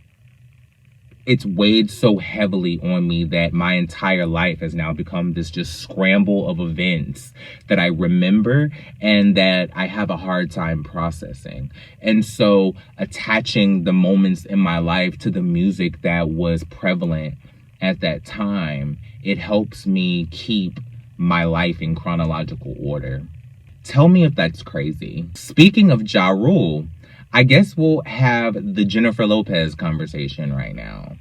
Speaker 1: weighed so heavily on me that my entire life has now become this just scramble of events that I remember and that I have a hard time processing. And so attaching the moments in my life to the music that was prevalent at that time, it helps me keep my life in chronological order. Tell me if that's crazy. Speaking of Ja Rule, I guess we'll have the Jennifer Lopez conversation right now.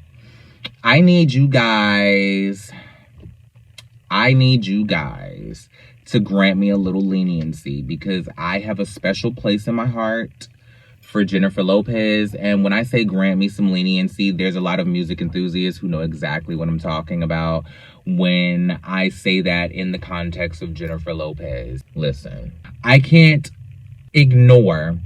Speaker 1: I need you guys to grant me a little leniency, because I have a special place in my heart for Jennifer Lopez. And when I say grant me some leniency, there's a lot of music enthusiasts who know exactly what I'm talking about when I say that in the context of Jennifer Lopez. Listen, I can't ignore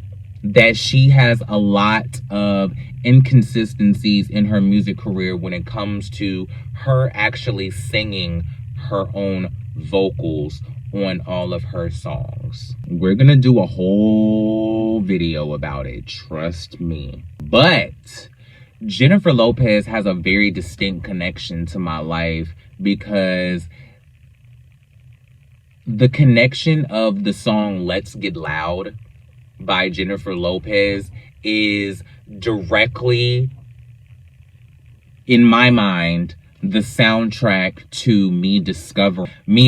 Speaker 1: that she has a lot of inconsistencies in her music career when it comes to her actually singing her own vocals on all of her songs. We're gonna do a whole video about it, trust me. But Jennifer Lopez has a very distinct connection to my life, because the connection of the song Let's Get Loud by Jennifer Lopez is directly, in my mind, the soundtrack to me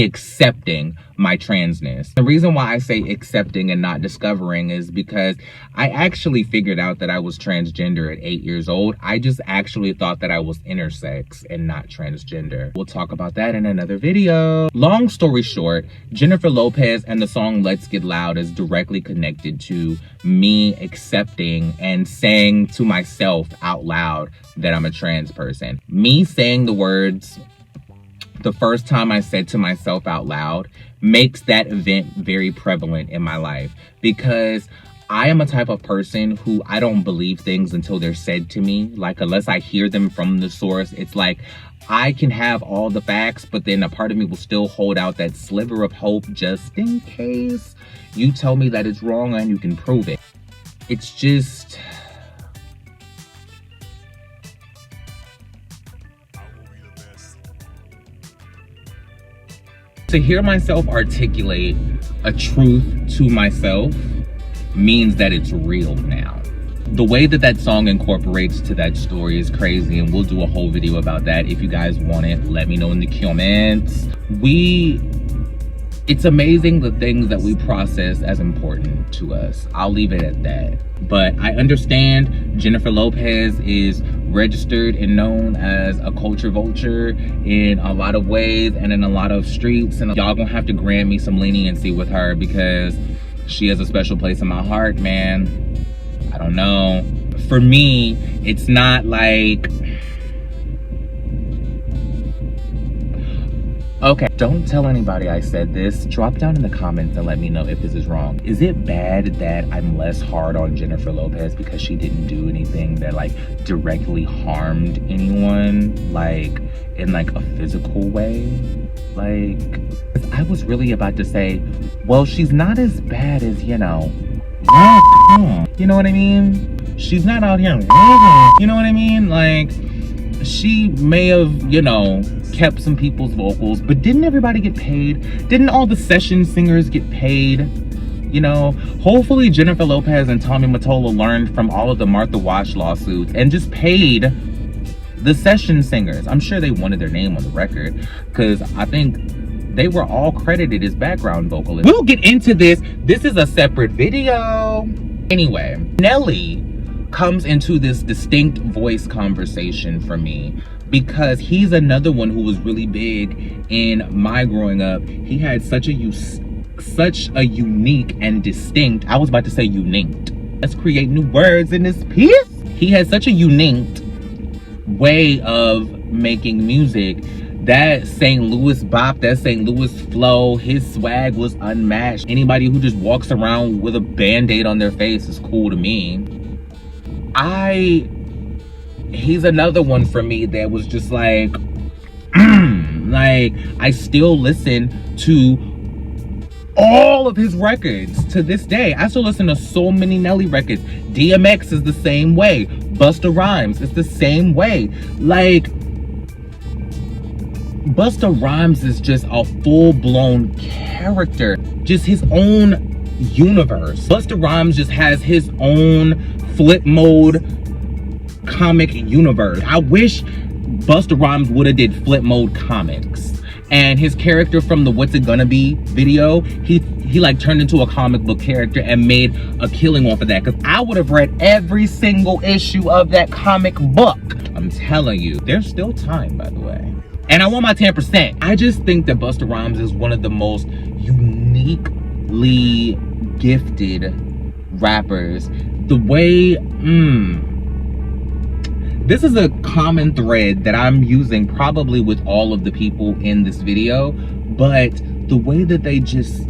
Speaker 1: accepting my transness. The reason why I say accepting and not discovering is because I actually figured out that I was transgender at 8 years old. I just actually thought that I was intersex and not transgender. We'll talk about that in another video. Long story short, Jennifer Lopez and the song Let's Get Loud is directly connected to me accepting and saying to myself out loud that I'm a trans person. Me saying the words the first time I said to myself out loud makes that event very prevalent in my life, because I am a type of person who I don't believe things until they're said to me. Like, unless I hear them from the source, it's like I can have all the facts, but then a part of me will still hold out that sliver of hope just in case you tell me that it's wrong and you can prove it. It's just... to hear myself articulate a truth to myself means that it's real now. The way that that song incorporates to that story is crazy, and we'll do a whole video about that. If you guys want it, let me know in the comments. It's amazing the things that we process as important to us. I'll leave it at that. But I understand Jennifer Lopez is registered and known as a culture vulture in a lot of ways and in a lot of streets. And y'all gonna have to grant me some leniency with her, because she has a special place in my heart, man. I don't know. For me, it's not like... Okay, don't tell anybody I said this. Drop down in the comments and let me know if this is wrong. Is it bad that I'm less hard on Jennifer Lopez because she didn't do anything that like directly harmed anyone, like in like a physical way? Like, I was really about to say, well, she's not as bad as, you know what I mean? She's not out here, you know what I mean? Like, she may have, kept some people's vocals, but didn't everybody get paid? Didn't all the session singers get paid? Hopefully Jennifer Lopez and Tommy Mottola learned from all of the Martha Wash lawsuits and just paid the session singers. I'm sure they wanted their name on the record, because I think they were all credited as background vocalists. We'll get into this. This is a separate video. Anyway, Nelly comes into this distinct voice conversation for me because he's another one who was really big in my growing up. He had such a unique and distinct, I was about to say unique. Let's create new words in this piece. He had such a unique way of making music. That St. Louis bop, that St. Louis flow, his swag was unmatched. Anybody who just walks around with a band-aid on their face is cool to me. He's another one for me that was just like, like, I still listen to all of his records to this day. I still listen to so many Nelly records. DMX is the same way. Busta Rhymes is the same way. Like, Busta Rhymes is just a full-blown character. Just his own universe. Busta Rhymes just has his own flip mode comic universe. I wish Busta Rhymes would have did flip mode comics. And his character from the What's It Gonna Be video, he like turned into a comic book character and made a killing off of that. Because I would have read every single issue of that comic book. I'm telling you, there's still time, by the way. And I want my 10%. I just think that Busta Rhymes is one of the most uniquely gifted rappers. The way, this is a common thread that I'm using probably with all of the people in this video, but the way that they just,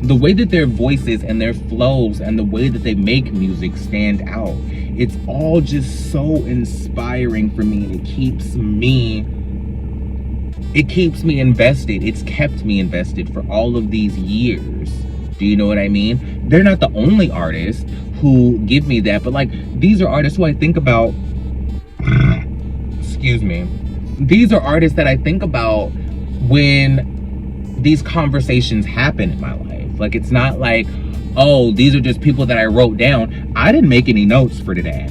Speaker 1: the way that their voices and their flows and the way that they make music stand out, it's all just so inspiring for me, and it keeps me invested. It's kept me invested for all of these years. Do you know what I mean? They're not the only artists who give me that, but like, these are artists who I think about, excuse me, these are artists that I think about when these conversations happen in my life. Like, it's not like, oh, these are just people that I wrote down. I didn't make any notes for today.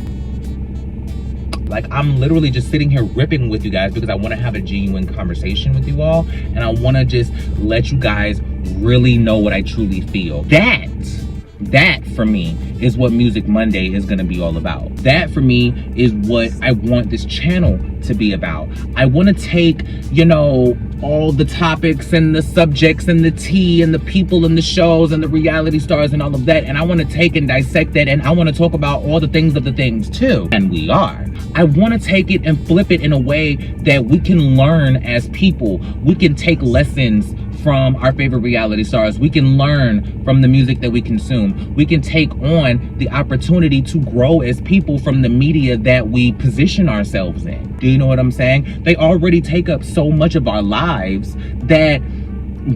Speaker 1: Like, I'm literally just sitting here ripping with you guys because I want to have a genuine conversation with you all, and I want to just let you guys really know what I truly feel. That for me is what Music Monday is going to be all about. That for me is what I want this channel to be about. I want to take, you know, all the topics and the subjects and the tea and the people and the shows and the reality stars and all of that, and I want to take and dissect that, and I want to talk about all the things of the things too. And we are. I want to take it and flip it in a way that we can learn as people. We can take lessons from our favorite reality stars. We can learn from the music that we consume. We can take on the opportunity to grow as people from the media that we position ourselves in. Do you know what I'm saying? They already take up so much of our lives that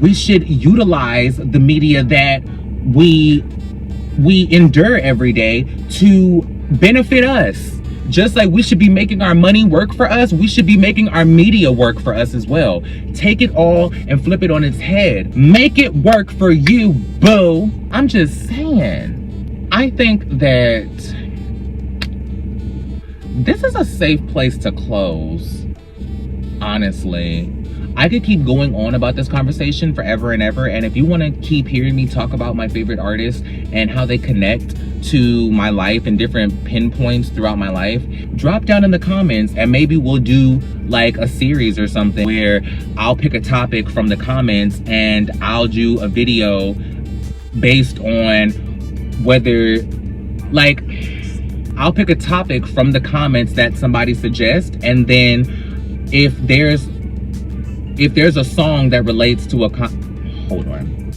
Speaker 1: we should utilize the media that we endure every day to benefit us. Just like we should be making our money work for us, we should be making our media work for us as well. Take it all and flip it on its head. Make it work for you, boo. I'm just saying. I think that this is a safe place to close, honestly. I could keep going on about this conversation forever and ever, and if you want to keep hearing me talk about my favorite artists and how they connect to my life and different pinpoints throughout my life, drop down in the comments and maybe we'll do like a series or something where I'll pick a topic from the comments and I'll do a video based on whether, like, I'll pick a topic from the comments that somebody suggests, and then if there's a song that relates to hold on.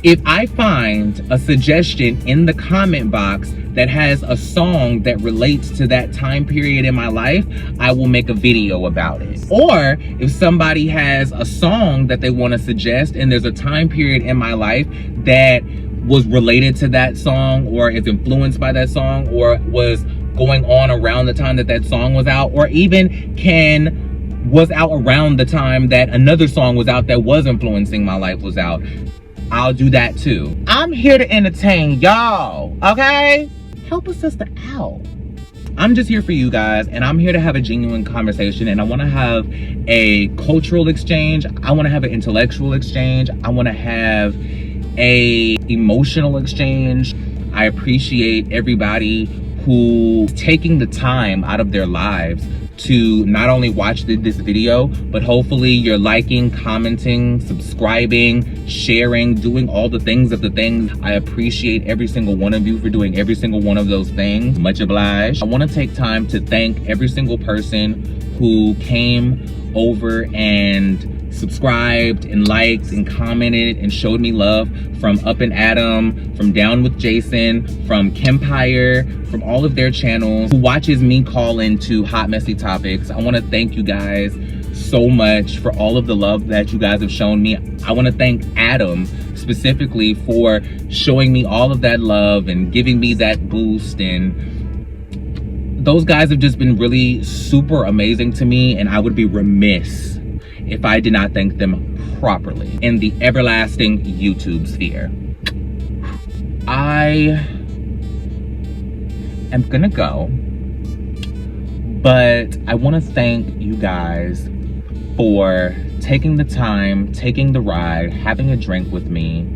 Speaker 1: If I find a suggestion in the comment box that has a song that relates to that time period in my life, I will make a video about it. Or if somebody has a song that they want to suggest and there's a time period in my life that was related to that song or is influenced by that song or was going on around the time that that song was out, or even was out around the time that another song was out that was influencing my life was out, I'll do that too. I'm here to entertain y'all, okay? Help a sister out. I'm just here for you guys, and I'm here to have a genuine conversation, and I want to have a cultural exchange. I want to have an intellectual exchange. I want to have a emotional exchange. I appreciate everybody who taking the time out of their lives to not only watch this video, but hopefully you're liking, commenting, subscribing, sharing, doing all the things of the things. I appreciate every single one of you for doing every single one of those things. Much obliged. I want to take time to thank every single person who came over and subscribed and liked and commented and showed me love, from Up and Adam, from Down with Jason, from Kempire, from all of their channels, who watches me call into hot messy topics. I want to thank you guys so much for all of the love that you guys have shown me. I want to thank Adam specifically for showing me all of that love and giving me that boost, and those guys have just been really super amazing to me, and I would be remiss if I did not thank them properly in the everlasting YouTube sphere. I am gonna go, but I want to thank you guys for taking the time, taking the ride, having a drink with me.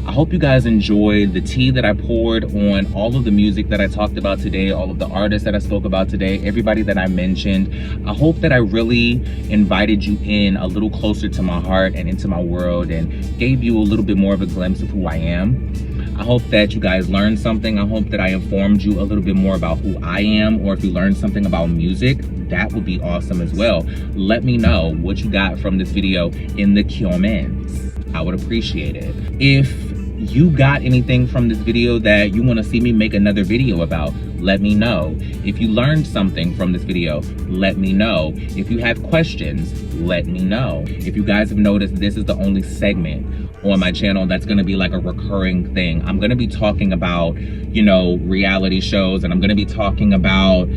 Speaker 1: I hope you guys enjoyed the tea that I poured on all of the music that I talked about today, all of the artists that I spoke about today, everybody that I mentioned. I hope that I really invited you in a little closer to my heart and into my world and gave you a little bit more of a glimpse of who I am. I hope that you guys learned something. I hope that I informed you a little bit more about who I am, or if you learned something about music, that would be awesome as well. Let me know what you got from this video in the comments. I would appreciate it. If you got anything from this video that you want to see me make another video about, let me know. If you learned something from this video, let me know. If you have questions, let me know. If you guys have noticed, this is the only segment on my channel that's going to be like a recurring thing. I'm going to be talking about, you know, reality shows, and I'm going to be talking about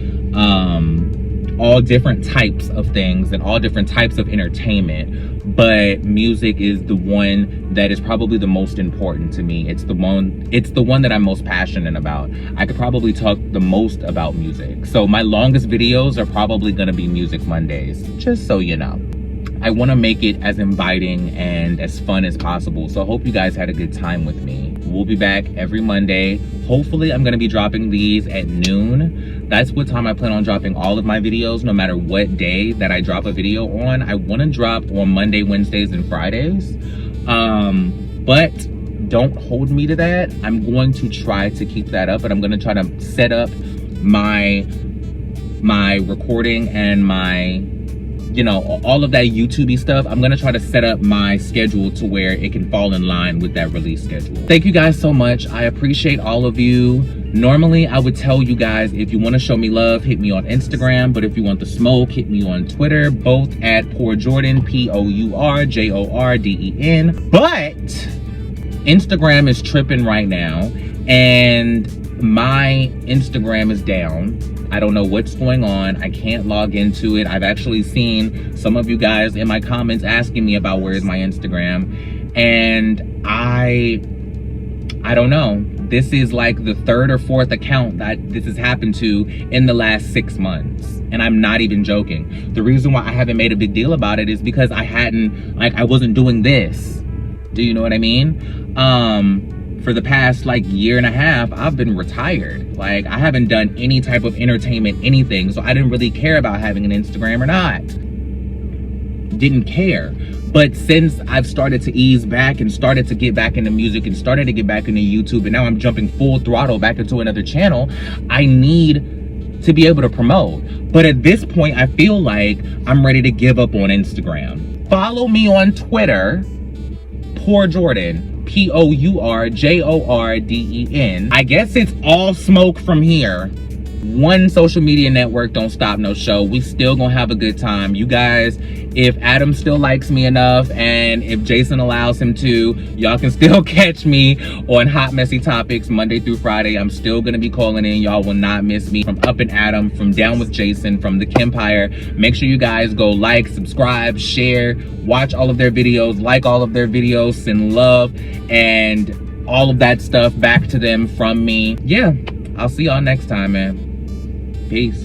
Speaker 1: all different types of things and all different types of entertainment, but music is the one that is probably the most important to me. It's the one that I'm most passionate about. I could probably talk the most about music. So my longest videos are probably gonna be Music Mondays, just so you know. I want to make it as inviting and as fun as possible. So I hope you guys had a good time with me. We'll be back every Monday. Hopefully I'm going to be dropping these at noon. That's what time I plan on dropping all of my videos, no matter what day that I drop a video on. I want to drop on Monday, Wednesdays, and Fridays. But don't hold me to that. I'm going to try to keep that up, and I'm going to try to set up my recording and my, you know, all of that YouTube-y stuff. I'm gonna try to set up my schedule to where it can fall in line with that release schedule. Thank you guys so much. I appreciate all of you. Normally, I would tell you guys, if you want to show me love, hit me on Instagram. But if you want the smoke, hit me on Twitter, both at Poor Jordan, POURJORDEN. But Instagram is tripping right now, and my Instagram is down. I don't know what's going on. I can't log into it. I've actually seen some of you guys in my comments asking me about where is my Instagram, and I don't know. This is like the third or fourth account that this has happened to in the last 6 months, and I'm not even joking. The reason why I haven't made a big deal about it is because I wasn't doing this. Do you know what I mean? For the past like year and a half, I've been retired. Like, I haven't done any type of entertainment, anything. So I didn't really care about having an Instagram or not. Didn't care. But since I've started to ease back and started to get back into music and started to get back into YouTube, and now I'm jumping full throttle back into another channel, I need to be able to promote. But at this point, I feel like I'm ready to give up on Instagram. Follow me on Twitter, Poor Jordan. POURJORDEN. I guess it's all smoke from here. One social media network don't stop no show. We still gonna have a good time. You guys, if Adam still likes me enough, and if Jason allows him to, y'all can still catch me on Hot Messy Topics Monday through Friday. I'm still gonna be calling in. Y'all will not miss me. From Up and Adam, from Down with Jason, from the Kempire. Make sure you guys go like, subscribe, share, watch all of their videos, like all of their videos, send love and all of that stuff back to them from me. Yeah, I'll see y'all next time, man. Peace.